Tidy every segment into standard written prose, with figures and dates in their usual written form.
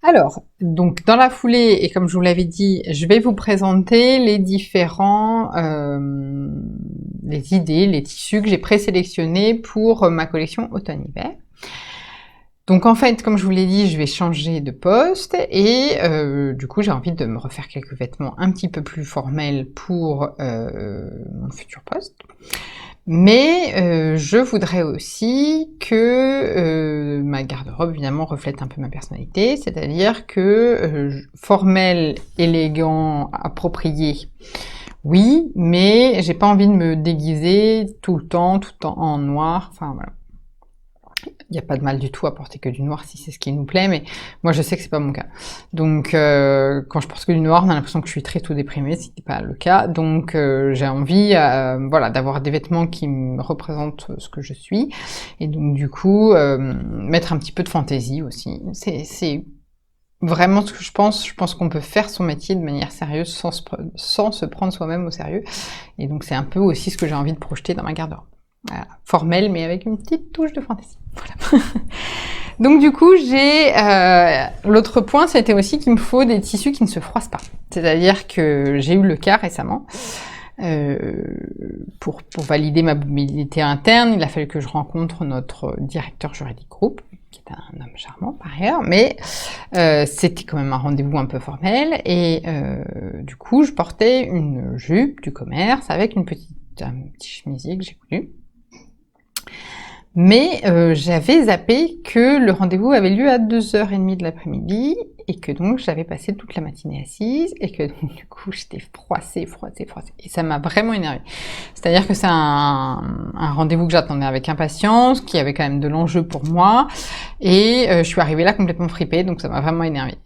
Alors, donc dans la foulée, et comme je vous l'avais dit, je vais vous présenter les différents, les idées, les tissus que j'ai présélectionnés pour ma collection automne-hiver. Donc en fait, comme je vous l'ai dit, je vais changer de poste et du coup j'ai envie de me refaire quelques vêtements un petit peu plus formels pour mon futur poste. Mais je voudrais aussi que ma garde-robe, évidemment, reflète un peu ma personnalité, c'est-à-dire que formel, élégant, approprié, oui, mais j'ai pas envie de me déguiser tout le temps en noir, enfin voilà. Il n'y a pas de mal du tout à porter que du noir si c'est ce qui nous plaît, mais moi je sais que c'est pas mon cas. Donc quand je porte que du noir, on a l'impression que je suis très tout déprimée, ce qui n'est pas le cas. Donc j'ai envie voilà, d'avoir des vêtements qui me représentent ce que je suis. Et donc du coup, mettre un petit peu de fantaisie aussi. C'est vraiment ce que je pense. Je pense qu'on peut faire son métier de manière sérieuse sans se prendre soi-même au sérieux. Et donc c'est un peu aussi ce que j'ai envie de projeter dans ma garde-robe. Voilà, formel, mais avec une petite touche de fantaisie. Voilà. Donc du coup, j'ai l'autre point, c'était aussi qu'il me faut des tissus qui ne se froissent pas. C'est-à-dire que j'ai eu le cas récemment, pour valider ma mobilité interne, il a fallu que je rencontre notre directeur juridique groupe, qui est un homme charmant par ailleurs, mais c'était quand même un rendez-vous un peu formel, et du coup, je portais une jupe du commerce avec un petit chemisier que j'ai voulu. Mais j'avais zappé que le rendez-vous avait lieu à 2h30 de l'après-midi et que donc j'avais passé toute la matinée assise et que donc du coup j'étais froissée. Et ça m'a vraiment énervée. C'est-à-dire que c'est un rendez-vous que j'attendais avec impatience, qui avait quand même de l'enjeu pour moi, et je suis arrivée là complètement fripée, donc ça m'a vraiment énervée.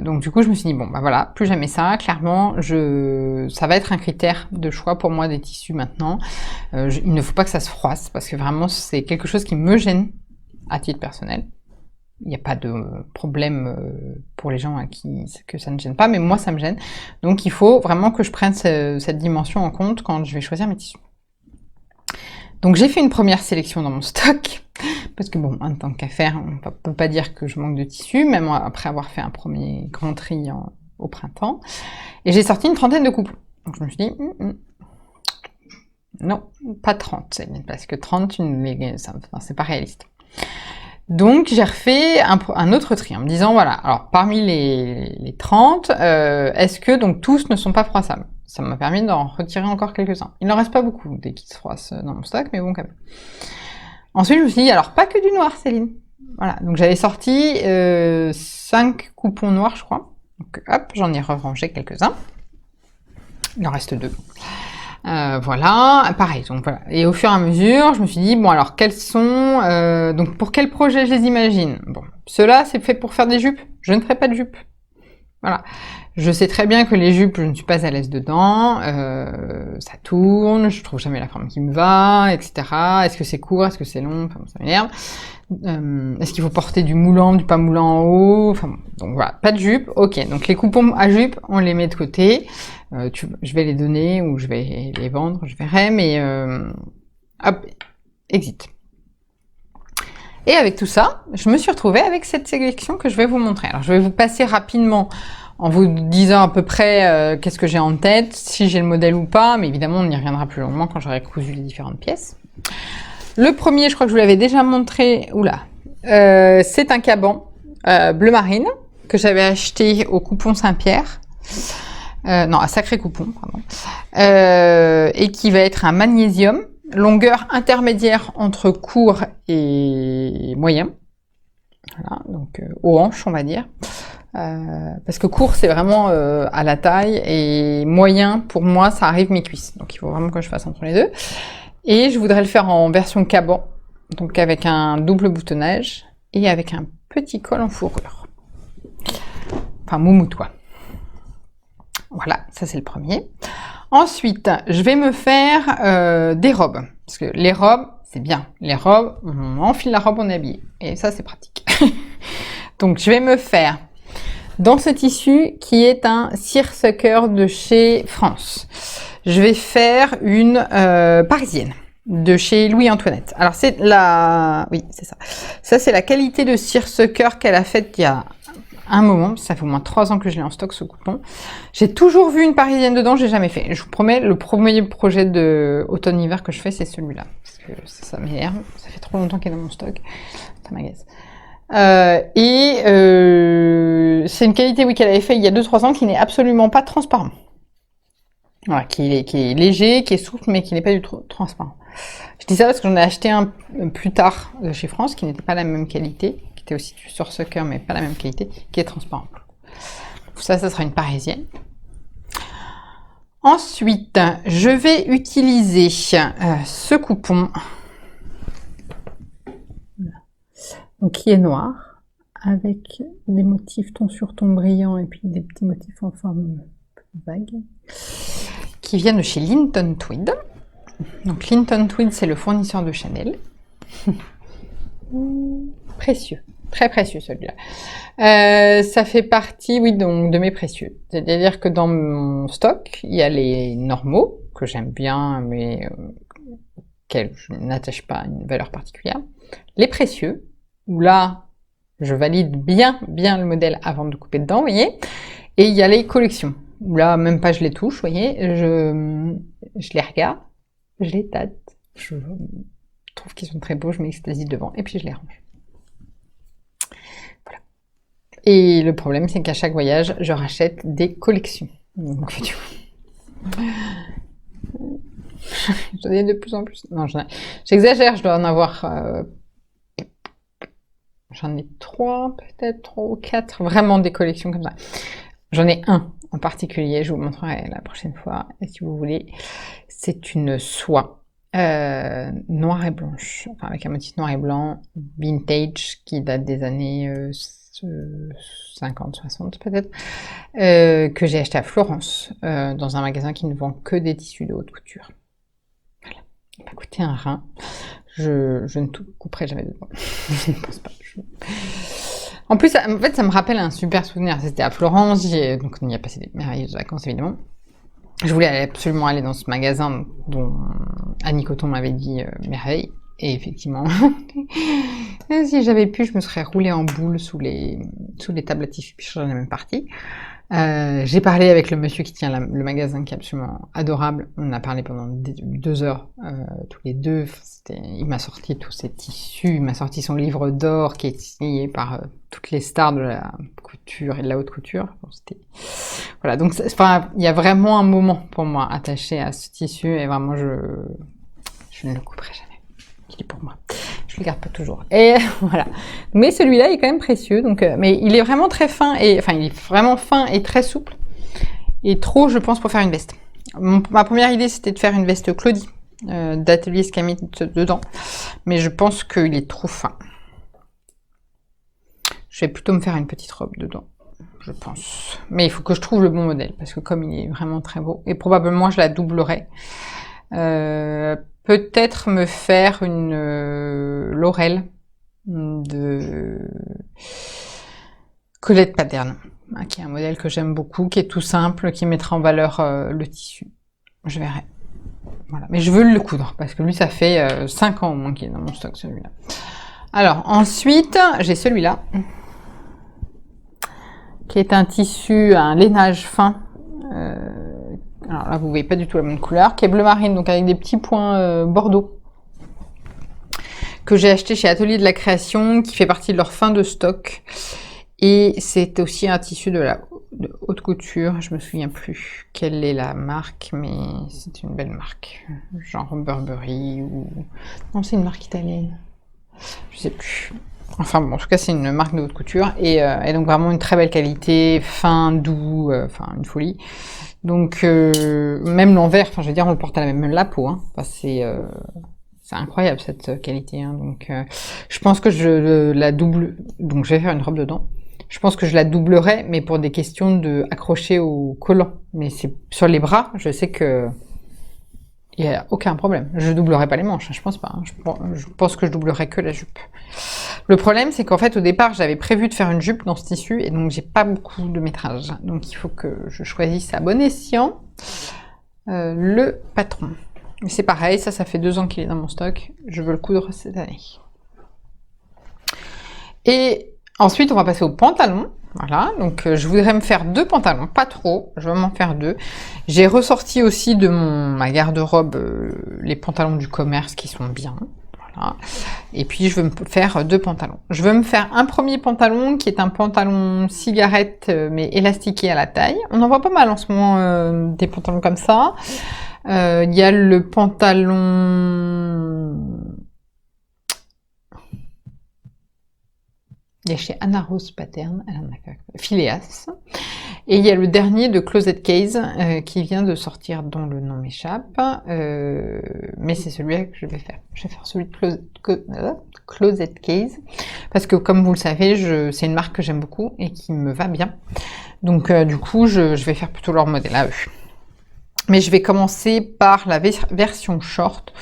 Donc du coup je me suis dit, bon bah voilà, plus jamais ça, clairement, ça va être un critère de choix pour moi des tissus maintenant. Il ne faut pas que ça se froisse, parce que vraiment c'est quelque chose qui me gêne à titre personnel. Il n'y a pas de problème pour les gens à qui que ça ne gêne pas, mais moi ça me gêne. Donc il faut vraiment que je prenne cette dimension en compte quand je vais choisir mes tissus. Donc j'ai fait une première sélection dans mon stock, parce que bon, en tant qu'affaire, on ne peut pas dire que je manque de tissus, même après avoir fait un premier grand tri au printemps. Et j'ai sorti une trentaine de coupons. Donc je me suis dit, non, pas 30, parce que 30, c'est pas réaliste. Donc j'ai refait un autre tri en me disant, voilà, alors parmi les 30, est-ce que donc tous ne sont pas froissables? Ça m'a permis d'en retirer encore quelques-uns. Il n'en reste pas beaucoup dès qu'ils se froissent dans mon stock, mais bon quand même. Ensuite je me suis dit, alors pas que du noir, Céline. Voilà, donc j'avais sorti 5 coupons noirs, je crois. Donc hop, j'en ai rangé quelques-uns. Il en reste 2. Voilà, pareil, donc voilà. Et au fur et à mesure, je me suis dit, bon alors, quels sont... donc pour quel projet je les imagine? Bon, ceux-là, c'est fait pour faire des jupes. Je ne ferai pas de jupes. Voilà. Je sais très bien que les jupes, je ne suis pas à l'aise dedans. Ça tourne, je trouve jamais la forme qui me va, etc. Est-ce que c'est court? Est-ce que c'est long? Enfin, ça m'énerve. Est-ce qu'il faut porter du moulant, du pas moulant en haut? Enfin bon, donc voilà, pas de jupe. Ok, donc les coupons à jupe, on les met de côté. Je vais les donner ou je vais les vendre, je verrai, mais hop, exit. Et avec tout ça, je me suis retrouvée avec cette sélection que je vais vous montrer. Alors je vais vous passer rapidement en vous disant à peu près qu'est-ce que j'ai en tête, si j'ai le modèle ou pas, mais évidemment on y reviendra plus longuement quand j'aurai cousu les différentes pièces. Le premier, je crois que je vous l'avais déjà montré, c'est un caban bleu marine que j'avais acheté au coupon Saint-Pierre. Non, à Sacré Coupon, pardon. Et qui va être un magnésium, longueur intermédiaire entre court et moyen. Voilà, donc aux hanches, on va dire. Parce que court, c'est vraiment à la taille, et moyen, pour moi, ça arrive mes cuisses. Donc il faut vraiment que je fasse entre les deux. Et je voudrais le faire en version caban, donc avec un double boutonnage et avec un petit col en fourrure. Enfin, moumoute, quoi. Voilà, ça c'est le premier. Ensuite, je vais me faire des robes. Parce que les robes, c'est bien. Les robes, on enfile la robe, on est habillé. Et ça, c'est pratique. Donc, je vais me faire, dans ce tissu, qui est un seersucker de chez France, je vais faire une parisienne de chez Louis-Antoinette. Alors, c'est la... Oui, c'est ça. Ça, c'est la qualité de seersucker qu'elle a faite il y a un moment, ça fait au moins 3 ans que je l'ai en stock ce coupon. J'ai toujours vu une parisienne dedans, j'ai jamais fait. Je vous promets, le premier projet de automne-hiver que je fais, c'est celui-là. Parce que ça m'énerve, ça fait trop longtemps qu'il est dans mon stock. Ça m'agace. C'est une qualité, oui, qu'elle avait fait il y a 2-3 ans, qui n'est absolument pas transparent. Voilà, qui est léger, qui est souple, mais qui n'est pas du tout transparent. Je dis ça parce que j'en ai acheté un plus tard de chez France, qui n'était pas la même qualité, qui était aussi du Sursucker, mais pas la même qualité, qui est transparent. Ça sera une parisienne. Ensuite, je vais utiliser ce coupon, donc qui est noir, avec des motifs ton sur ton brillant et puis des petits motifs en forme vague, qui vient de chez Linton Tweed. Donc Linton Tweed, c'est le fournisseur de Chanel. Précieux, très précieux celui-là. Ça fait partie, oui, donc de mes précieux. C'est-à-dire que dans mon stock, il y a les normaux, que j'aime bien, mais auxquels je n'attache pas une valeur particulière. Les précieux, où là, je valide bien le modèle avant de couper dedans, vous voyez. Et il y a les collections, où là, même pas je les touche, vous voyez. Je les regarde, je les tâte, je trouve qu'ils sont très beaux, je m'extasie devant, et puis je les range. Voilà. Et le problème, c'est qu'à chaque voyage, je rachète des collections. Donc, j'en ai de plus en plus. Non, j'exagère, je dois en avoir... j'en ai 3, peut-être 3 ou 4, vraiment des collections comme ça. J'en ai un en particulier, je vous montrerai la prochaine fois, si vous voulez. C'est une soie noire et blanche, enfin avec un motif noir et blanc, vintage, qui date des années 50, 60 peut-être, que j'ai acheté à Florence, dans un magasin qui ne vend que des tissus de haute couture. Voilà. Il m'a coûté un rein. Je ne tout couperai jamais dedans. Je ne pense pas. En plus, en fait, ça me rappelle un super souvenir. C'était à Florence, donc on y a passé des merveilleuses vacances, évidemment. Je voulais absolument aller dans ce magasin dont Annie Coton m'avait dit merveille. Et effectivement, si j'avais pu, je me serais roulée en boule sous les tables à tissus, puis je serais même partie. J'ai parlé avec le monsieur qui tient le magasin, qui est absolument adorable. On a parlé pendant 2 heures, tous les deux. Il m'a sorti tous ses tissus, il m'a sorti son livre d'or qui est signé par toutes les stars de la couture et de la haute couture. Bon, voilà, donc il y a vraiment un moment pour moi attaché à ce tissu, et vraiment je ne le couperai jamais. Il est pour moi. Je le garde pas toujours. Et voilà. Mais celui-là est quand même précieux. Donc, mais il est vraiment très fin, il est vraiment fin et très souple. Et trop, je pense, pour faire une veste. Ma première idée, c'était de faire une veste Claudie, d'atelier Scamit dedans. Mais je pense qu'il est trop fin. Je vais plutôt me faire une petite robe dedans, je pense. Mais il faut que je trouve le bon modèle, parce que comme il est vraiment très beau, et probablement je la doublerai. Peut-être me faire une Laurel de Colette Pattern, qui est un modèle que j'aime beaucoup, qui est tout simple, qui mettra en valeur le tissu. Je verrai. Voilà. Mais je veux le coudre, parce que lui, ça fait 5 ans au moins qu'il est dans mon stock, celui-là. Alors, ensuite, j'ai celui-là, qui est un tissu, un lainage fin. Alors là, vous voyez pas du tout la même couleur, qui est bleu marine, donc avec des petits points bordeaux, que j'ai acheté chez Atelier de la Création, qui fait partie de leur fin de stock. Et c'est aussi un tissu de haute couture, je me souviens plus quelle est la marque, mais c'est une belle marque, genre Burberry ou... Non, c'est une marque italienne, je sais plus. Enfin bon, en tout cas, c'est une marque de haute couture, et donc vraiment une très belle qualité, fin, doux, enfin une folie. Donc même l'envers, enfin je veux dire, on le porte à la peau, hein. Enfin, c'est incroyable cette qualité, hein. Donc je pense que je la double, donc je vais faire une robe dedans. Je pense que je la doublerai, mais pour des questions de accrocher au collant. Mais c'est sur les bras, je sais que il y a aucun problème. Je doublerai pas les manches, je pense pas, hein. Je pense que je doublerai que la jupe. Le problème, c'est qu'en fait, au départ, j'avais prévu de faire une jupe dans ce tissu, et donc j'ai pas beaucoup de métrage. Donc il faut que je choisisse à bon escient le patron. C'est pareil, ça fait 2 ans qu'il est dans mon stock. Je veux le coudre cette année. Et ensuite, on va passer au pantalon. Voilà, donc je voudrais me faire 2 pantalons, pas trop, je vais m'en faire 2. J'ai ressorti aussi de ma garde-robe les pantalons du commerce qui sont bien. Voilà. Et puis je veux me faire 2 pantalons. Je veux me faire un premier pantalon qui est un pantalon cigarette mais élastiqué à la taille. On en voit pas mal en ce moment des pantalons comme ça. Il y a le pantalon... Il y a chez Anna Rose Pattern, Phileas. Et il y a le dernier de Closet Case qui vient de sortir, dont le nom m'échappe. Mais c'est celui-là que je vais faire. Je vais faire celui de Closet Case. Parce que comme vous le savez, c'est une marque que j'aime beaucoup et qui me va bien. Donc du coup, je vais faire plutôt leur modèle à eux. Mais je vais commencer par la version short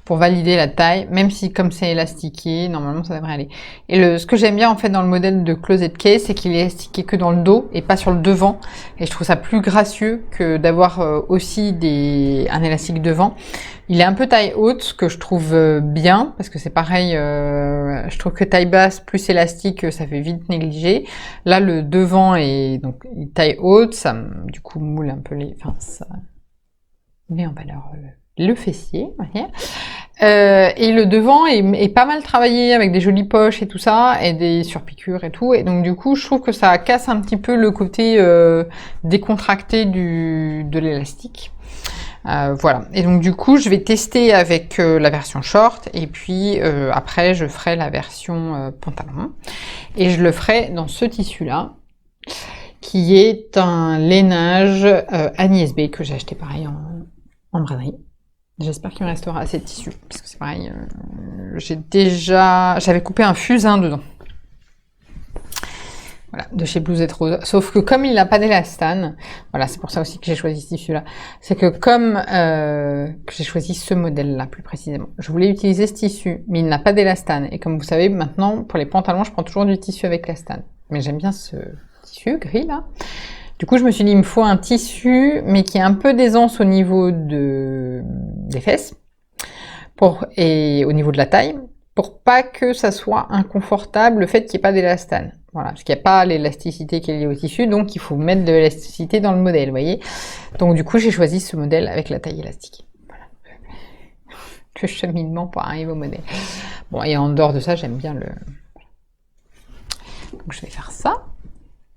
pour valider la taille, même si comme c'est élastiqué, normalement ça devrait aller. Et ce que j'aime bien en fait dans le modèle de Closet Case, c'est qu'il est élastiqué que dans le dos et pas sur le devant. Et je trouve ça plus gracieux que d'avoir aussi un élastique devant. Il est un peu taille haute, ce que je trouve bien, parce que c'est pareil, je trouve que taille basse plus élastique, ça fait vite négliger. Là, le devant est donc taille haute, ça du coup moule un peu ça met en valeur le fessier, voyez. Et le devant est pas mal travaillé avec des jolies poches et tout ça, et des surpiqûres et tout, et donc du coup je trouve que ça casse un petit peu le côté décontracté de l'élastique. Voilà, et donc du coup je vais tester avec la version short, et puis après je ferai la version pantalon, et je le ferai dans ce tissu là, qui est un lainage Agnès B que j'ai acheté pareil en braderie. J'espère qu'il me restera assez de tissu, parce que c'est pareil, j'avais coupé un fusain dedans. Voilà, de chez Blousette Rose. Sauf que comme il n'a pas d'élastane, voilà, c'est pour ça aussi que j'ai choisi ce tissu-là. C'est que comme que j'ai choisi ce modèle-là, plus précisément. Je voulais utiliser ce tissu, mais il n'a pas d'élastane. Et comme vous savez, maintenant, pour les pantalons, je prends toujours du tissu avec élastane. Mais j'aime bien ce tissu gris, là. Du coup, je me suis dit, il me faut un tissu, mais qui est un peu d'aisance au niveau des fesses, et au niveau de la taille, pour pas que ça soit inconfortable le fait qu'il n'y ait pas d'élastane. Voilà, parce qu'il n'y a pas l'élasticité qui est liée au tissu, donc il faut mettre de l'élasticité dans le modèle, vous voyez. Donc du coup, j'ai choisi ce modèle avec la taille élastique. Voilà. Le cheminement pour arriver au modèle. Bon, et en dehors de ça, j'aime bien le... Donc je vais faire ça.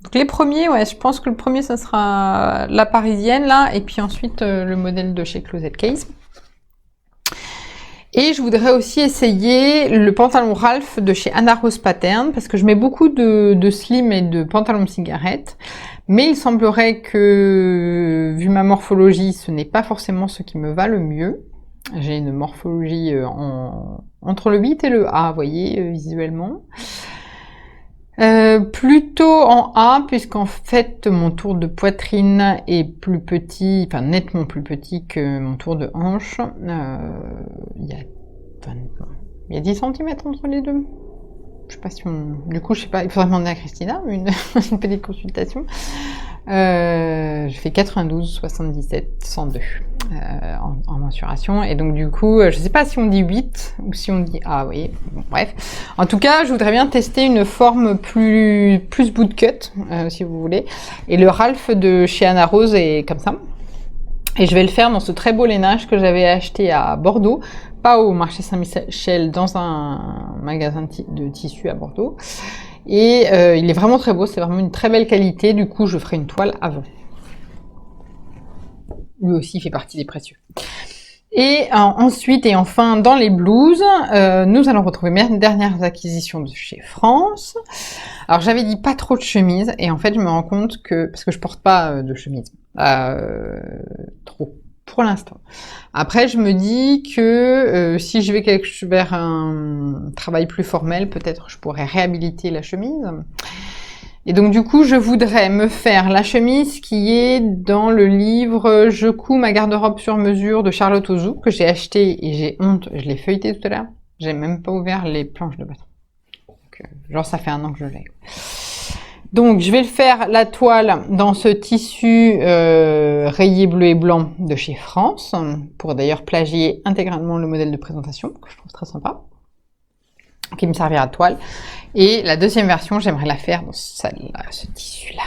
Donc les premiers, ouais, je pense que le premier, ça sera la parisienne, là, et puis ensuite le modèle de chez Closet Case. Et je voudrais aussi essayer le pantalon Ralph de chez Anna Rose Pattern, parce que je mets beaucoup de slim et de pantalons cigarette, mais il semblerait que, vu ma morphologie, ce n'est pas forcément ce qui me va le mieux. J'ai une morphologie entre le 8 et le A, vous voyez, visuellement. Plutôt en A, puisqu'en fait mon tour de poitrine est plus petit, enfin nettement plus petit que mon tour de hanche. Il y a 10 cm entre les deux. Je sais pas si du coup, je sais pas, il faudrait demander à Christina une petite consultation. Je fais 92, 77, 102 en mensuration, et donc du coup, je sais pas si on dit 8 ou si on dit A, vous voyez. Bon, bref. En tout cas, je voudrais bien tester une forme plus bootcut, si vous voulez. Et le Ralph de chez Anna Rose est comme ça. Et je vais le faire dans ce très beau lainage que j'avais acheté à Bordeaux, pas au marché Saint-Michel, dans un magasin de tissu à Bordeaux. Et il est vraiment très beau, c'est vraiment une très belle qualité, du coup je ferai une toile avant. Lui aussi fait partie des précieux. Et ensuite et enfin dans les blouses, nous allons retrouver mes dernières acquisitions de chez France. Alors j'avais dit pas trop de chemises, et en fait je me rends compte que, parce que je porte pas de chemise, trop pour l'instant. Après je me dis que si je vais vers un travail plus formel, peut-être je pourrais réhabiliter la chemise. Et donc du coup je voudrais me faire la chemise qui est dans le livre Je couds ma garde-robe sur mesure de Charlotte Ozoux, que j'ai acheté et j'ai honte, je l'ai feuilleté tout à l'heure, j'ai même pas ouvert les planches de bâton. Donc, genre ça fait 1 an que je l'ai. Donc je vais le faire la toile dans ce tissu rayé bleu et blanc de chez France, pour d'ailleurs plagier intégralement le modèle de présentation, que je trouve très sympa, qui me servira de toile. Et la deuxième version, j'aimerais la faire dans celle-là, ce tissu-là,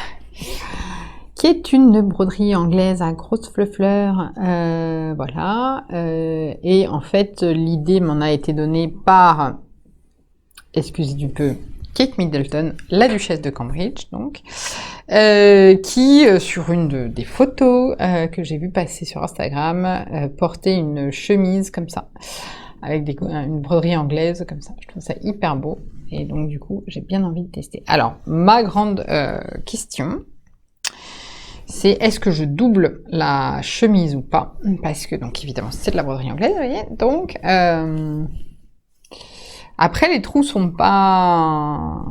qui est une broderie anglaise à grosses fleurs, voilà. Et en fait, l'idée m'en a été donnée par, excusez du peu, Kate Middleton, la duchesse de Cambridge, donc, qui, sur une des photos que j'ai vu passer sur Instagram, portait une chemise comme ça, avec une broderie anglaise comme ça. Je trouve ça hyper beau, et donc du coup, j'ai bien envie de tester. Alors, ma grande question, c'est est-ce que je double la chemise ou pas? Parce que, donc, évidemment, c'est de la broderie anglaise, vous voyez, donc... Après, les trous sont pas...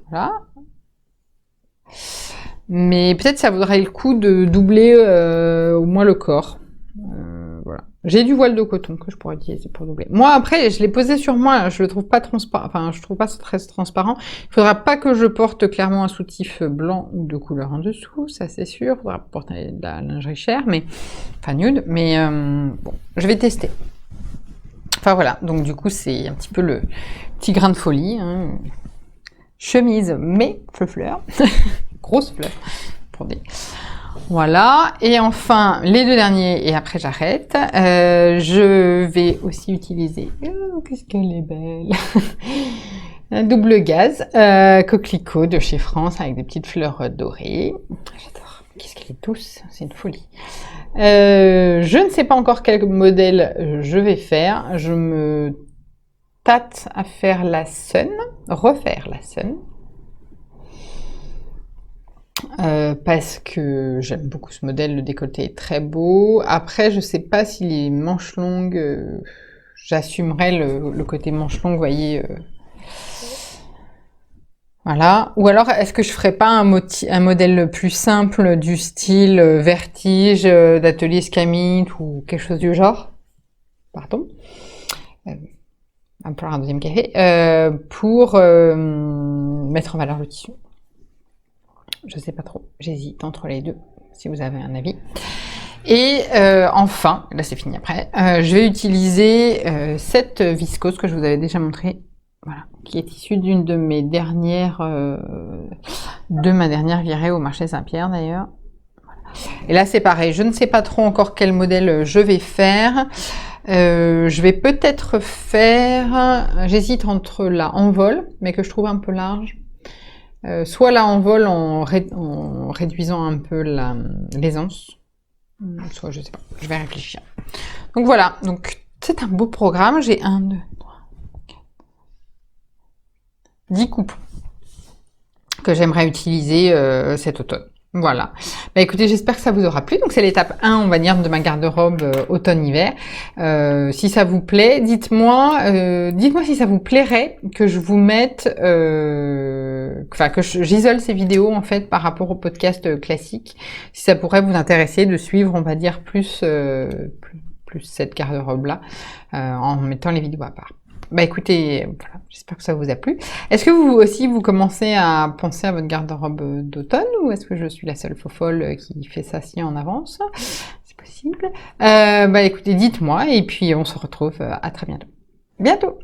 Voilà. Mais peut-être ça vaudrait le coup de doubler au moins le corps. Voilà. J'ai du voile de coton que je pourrais utiliser pour doubler. Moi, après, je l'ai posé sur moi, je le trouve pas transparent, enfin, je trouve pas très transparent. Il faudra pas que je porte clairement un soutif blanc ou de couleur en dessous, ça c'est sûr. Il faudra porter de la lingerie chère, mais... Enfin, nude, mais bon, je vais tester. Enfin voilà, donc du coup c'est un petit peu le petit grain de folie. Hein. Chemise, mais fleurs, grosse fleur, pour dire. Voilà, et enfin les deux derniers, et après j'arrête. Je vais aussi utiliser, oh, qu'est-ce qu'elle est belle, un double gaze, coquelicot de chez France avec des petites fleurs dorées. J'adore, qu'est-ce qu'elle est douce, c'est une folie. Je ne sais pas encore quel modèle je vais faire. Je me tâte à faire la Sun, refaire la Sun. Parce que j'aime beaucoup ce modèle, le décolleté est très beau. Après, je sais pas si les manches longues, j'assumerai le côté manches longues, vous voyez. Voilà. Ou alors, est-ce que je ferais pas un modèle plus simple du style vertige, d'atelier Scamit ou quelque chose du genre? Pardon. Un peu un deuxième café. Pour mettre en valeur le tissu. Je sais pas trop. J'hésite entre les deux, si vous avez un avis. Et enfin, là c'est fini après, je vais utiliser cette viscose que je vous avais déjà montré. Voilà, qui est issue d'une de mes dernières, de ma dernière virée au marché Saint-Pierre d'ailleurs. Voilà. Et là c'est pareil, je ne sais pas trop encore quel modèle je vais faire. Je vais peut-être faire, j'hésite entre la envol, mais que je trouve un peu large. Soit la envol en réduisant un peu l'aisance, soit je sais pas, je vais réfléchir. Donc voilà, donc c'est un beau programme, j'ai 1, 2, 10 coupes que j'aimerais utiliser cet automne. Voilà. Bah écoutez, j'espère que ça vous aura plu. Donc c'est l'étape 1, on va dire, de ma garde-robe automne-hiver. Si ça vous plaît, dites-moi si ça vous plairait que je vous mette, enfin que j'isole ces vidéos en fait par rapport au podcast classique. Si ça pourrait vous intéresser de suivre, on va dire plus cette garde-robe là en mettant les vidéos à part. Bah écoutez, voilà, j'espère que ça vous a plu. Est-ce que vous aussi, vous commencez à penser à votre garde-robe d'automne ou est-ce que je suis la seule fofolle qui fait ça si en avance? C'est possible. Bah écoutez, dites-moi et puis on se retrouve à très bientôt. Bientôt!